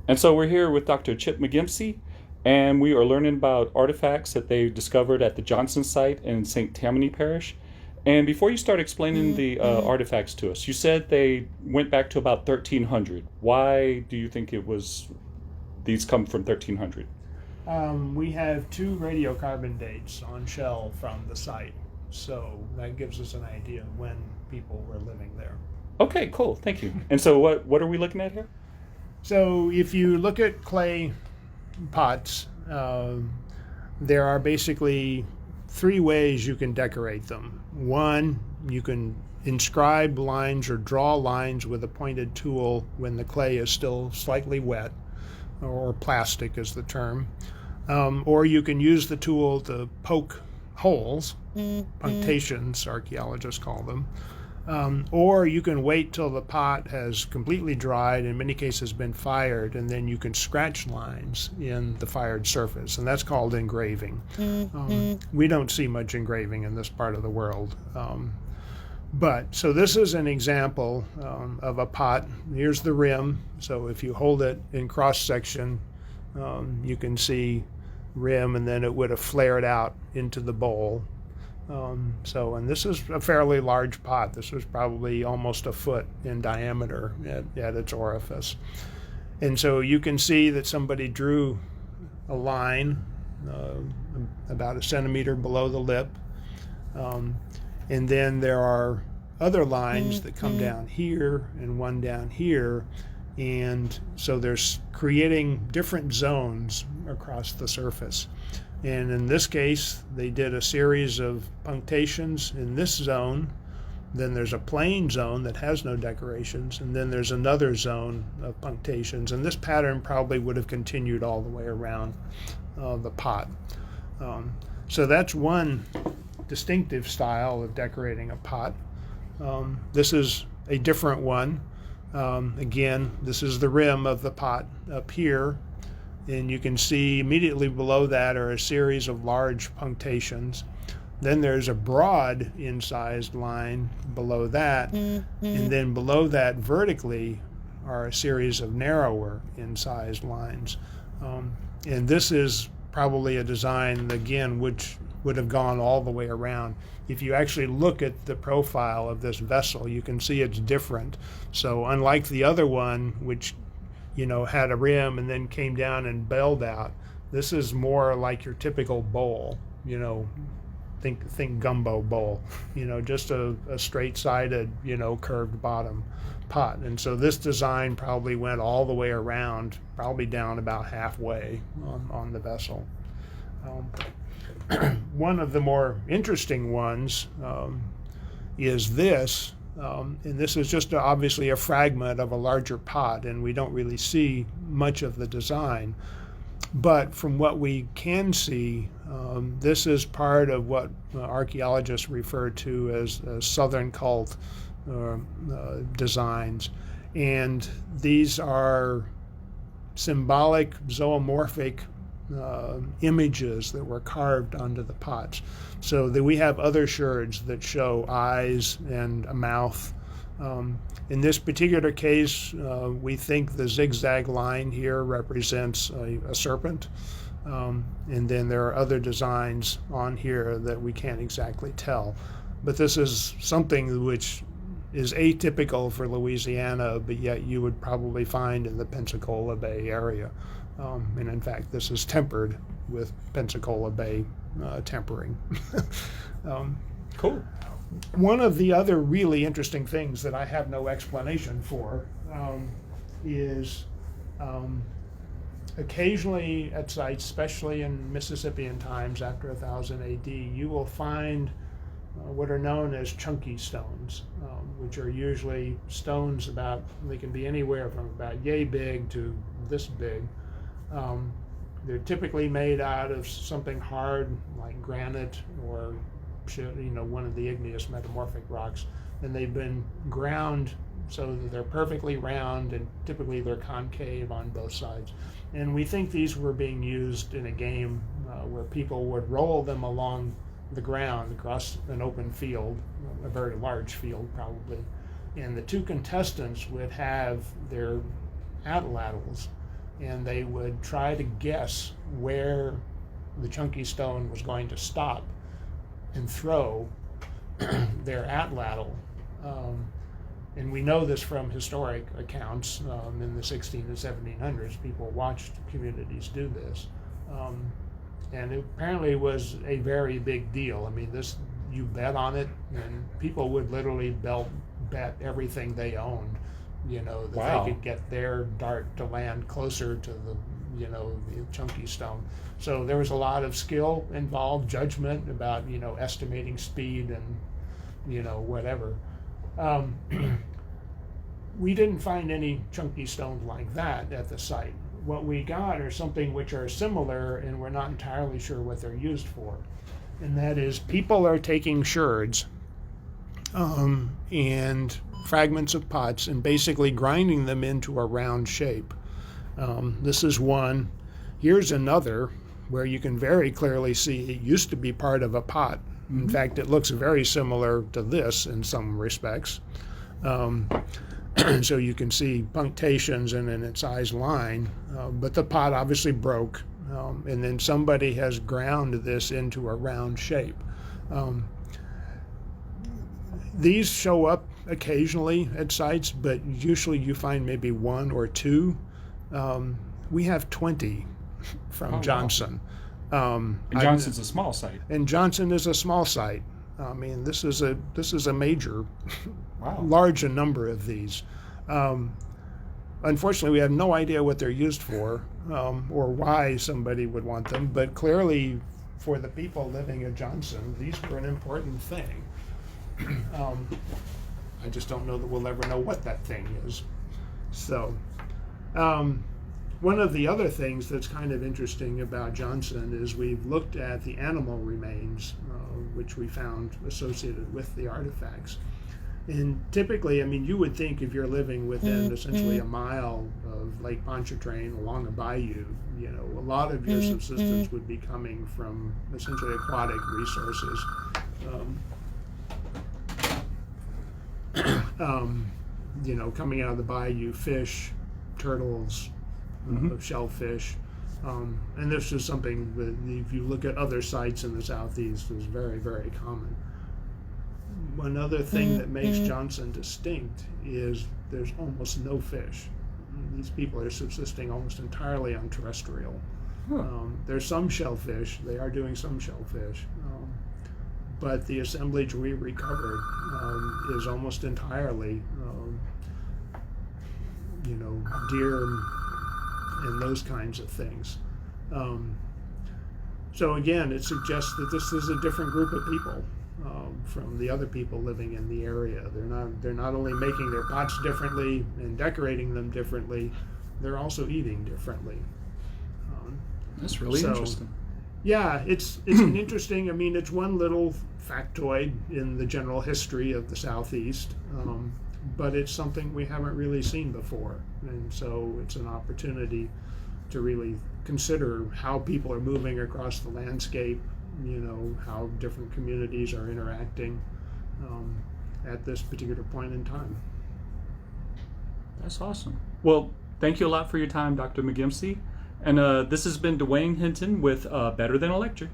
And so we're here with Dr. Chip Mcgimsey, and we are learning about artifacts that they discovered at the Johnson site in St. Tammany Parish. And before you start explaining the artifacts to us, you said they went back to about 1300. Why do you think it was these come from 1300? We have two radiocarbon dates on shell from the site, so that gives us an idea of when people were living there. Okay, cool. Thank you. And so what are we looking at here? So if you look at clay pots, there are basically three ways you can decorate them. One, you can inscribe lines or draw lines with a pointed tool when the clay is still slightly wet, or plastic is the term. Or you can use the tool to poke holes, punctations, archaeologists call them. Or you can wait till the pot has completely dried, in many cases been fired, and then you can scratch lines in the fired surface, and that's called engraving. We don't see much engraving in this part of the world. So this is an example of a pot. Here's the rim, so if you hold it in cross section, you can see rim, and then it would have flared out into the bowl. And this is a fairly large pot. This was probably almost a foot in diameter at its orifice. And so you can see that somebody drew a line about a centimeter below the lip. And then there are other lines that come down here and one down here. And so there's creating different zones across the surface. And in this case, they did a series of punctations in this zone. Then there's a plain zone that has no decorations, and then there's another zone of punctations. And this pattern probably would have continued all the way around the pot. So that's one distinctive style of decorating a pot. This is a different one. Again, this is the rim of the pot up here. And you can see immediately below that are a series of large punctations. Then there's a broad incised line below that. And then below that vertically are a series of narrower incised lines. And this is probably a design, again, which would have gone all the way around. If you actually look at the profile of this vessel, you can see it's different. So unlike the other one, which had a rim and then came down and bailed out, this is more like your typical bowl, think gumbo bowl, just a straight-sided, curved bottom pot. And so this design probably went all the way around, probably down about halfway on the vessel. One of the more interesting ones is this. And this is just obviously a fragment of a larger pot, and we don't really see much of the design. But from what we can see, this is part of what archaeologists refer to as Southern cult designs. And these are symbolic, zoomorphic images that were carved onto the pots. So that we have other sherds that show eyes and a mouth. In this particular case, we think the zigzag line here represents a serpent. And then there are other designs on here that we can't exactly tell. But this is something which is atypical for Louisiana, but yet you would probably find in the Pensacola Bay area. And in fact, this is tempered with Pensacola Bay tempering. Cool. One of the other really interesting things that I have no explanation for is occasionally at sites, especially in Mississippian times after 1000 AD, you will find what are known as chunky stones, which are usually stones they can be anywhere from about yay big to this big. They're typically made out of something hard like granite or one of the igneous metamorphic rocks, and they've been ground so that they're perfectly round, and typically they're concave on both sides. And we think these were being used in a game where people would roll them along the ground across an open field, a very large field probably, and the two contestants would have their atlatls, and they would try to guess where the chunky stone was going to stop and throw their atlatl. And we know this from historic accounts in the 16 and 1700s. People watched communities do this. And it apparently was a very big deal. I mean, this, you bet on it, and people would literally bet everything they owned, that Wow. they could get their dart to land closer to the chunky stone. So there was a lot of skill involved, judgment about, estimating speed and, whatever. We didn't find any chunky stones like that at the site. What we got are something which are similar, and we're not entirely sure what they're used for. And that is, people are taking sherds and fragments of pots and basically grinding them into a round shape. This is one. Here's another where you can very clearly see it used to be part of a pot. In fact, it looks very similar to this in some respects. So you can see punctations in an incised line, but the pot obviously broke, and then somebody has ground this into a round shape. These show up occasionally at sites, but usually you find maybe one or two. We have 20 from Johnson. And Johnson's a small site. And Johnson is a small site. I mean, this is a major, Wow. large number of these. Unfortunately, we have no idea what they're used for or why somebody would want them. But clearly, for the people living at Johnson, these were an important thing. I just don't know that we'll ever know what that thing is. So, one of the other things that's kind of interesting about Johnson is we've looked at the animal remains, which we found associated with the artifacts. And typically, I mean, you would think if you're living within essentially a mile of Lake Pontchartrain along a bayou, a lot of your subsistence would be coming from essentially aquatic resources. Coming out of the bayou, fish, turtles, shellfish. And this is something that, if you look at other sites in the southeast, is very, very common. One other thing that makes Johnson distinct is there's almost no fish. These people are subsisting almost entirely on terrestrial. There's some shellfish. They are doing some shellfish. But the assemblage we recovered is almost entirely, deer and those kinds of things. So again, it suggests that this is a different group of people from the other people living in the area. They're not only making their pots differently and decorating them differently, they're also eating differently. That's really interesting. Yeah, it's an interesting. I mean, it's one little factoid in the general history of the Southeast, but it's something we haven't really seen before, and so it's an opportunity to really consider how people are moving across the landscape. How different communities are interacting at this particular point in time. That's awesome. Well, thank you a lot for your time, Dr. Mcgimsey. And this has been Dwayne Hinton with Better Than a Lecture.